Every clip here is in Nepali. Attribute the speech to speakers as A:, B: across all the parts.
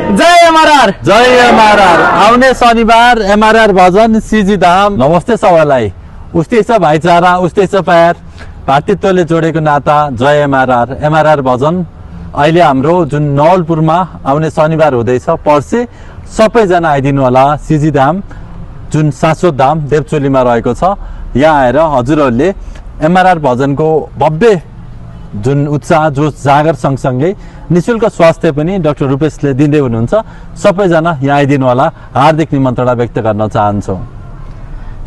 A: जय एमआरआर
B: जय एमआरआर। आउने शनिबार एमआरआर भजन सिजी धाम। नमस्ते सबैलाई। उस्तै छ भाइचारा, उस्तै छ प्यार, भातृत्वले जोडेको नाता। जय एमआरआर। एमआरआर भजन अहिले हाम्रो जुन नवलपुरमा आउने शनिबार हुँदैछ, पर्सि सबैजना आइदिनु होला। सिजी धाम जुन शाश्वत धाम देवचोलीमा रहेको छ, यहाँ आएर हजुरहरूले एमआरआर भजनको भव्य जुन उत्साह जोस जागर सँगसँगै निशुल्क स्वास्थ्य पनि डाक्टर रूपेशले दिँदै हुनुहुन्छ। सबैजना यहाँ आइदिनु होला। हार्दिक निमन्त्रणा व्यक्त गर्न चाहन्छौँ।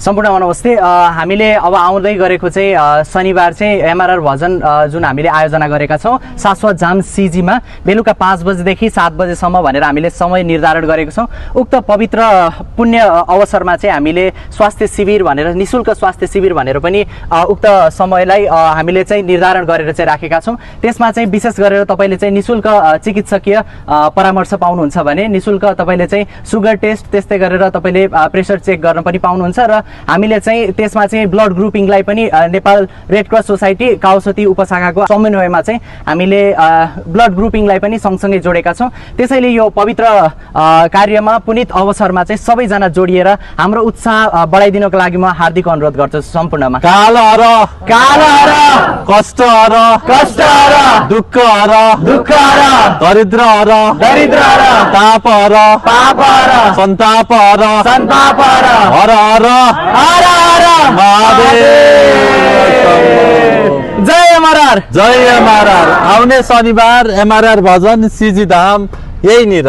A: सम्पूर्णमा नमस्ते। हामीले अब आउँदै गरेको चाहिँ शनिबार चाहिँ एमआरआर भजन जुन हामीले आयोजना गरेका छौँ शाश्वत धाम सिजीमा बेलुका 5 बजेदेखि 7 बजेसम्म भनेर हामीले समय निर्धारण गरेको छौँ। उक्त पवित्र पुण्य अवसरमा चाहिँ हामीले स्वास्थ्य शिविर भनेर निशुल्क स्वास्थ्य शिविर भनेर पनि उक्त समयलाई हामीले चाहिँ निर्धारण गरेर चाहिँ राखेका छौँ। त्यसमा चाहिँ विशेष गरेर तपाईँले चाहिँ निशुल्क चिकित्सकीय परामर्श पाउनुहुन्छ भने निशुल्क तपाईँले चाहिँ सुगर टेस्ट, त्यस्तै गरेर तपाईँले प्रेसर चेक गर्न पनि पाउनुहुन्छ। र हामीले चाहिँ त्यसमा चाहिँ ब्लड ग्रुपिङलाई पनि नेपाल रेड क्रस सोसाइटी काउसती उपशाखाको समन्वयमा चाहिँ हामीले ब्लड ग्रुपिङलाई पनि सँगसँगै जोडेका छौँ। त्यसैले यो पवित्र कार्यमा पुनित अवसरमा चाहिँ सबैजना जोडिएर हाम्रो उत्साह बढाइदिनको लागि म हार्दिक अनुरोध गर्छु। सम्पूर्णमा
B: काल हर, कष्ट हर, दुःख हर, दरिद्र हर, ताप हर, सन्ताप हर, हर हर महादेव।
A: जय एमआरआर
B: जय एमआरआर। आउने शनिबार एमआरआर भजन सिजी धाम यहीँनिर।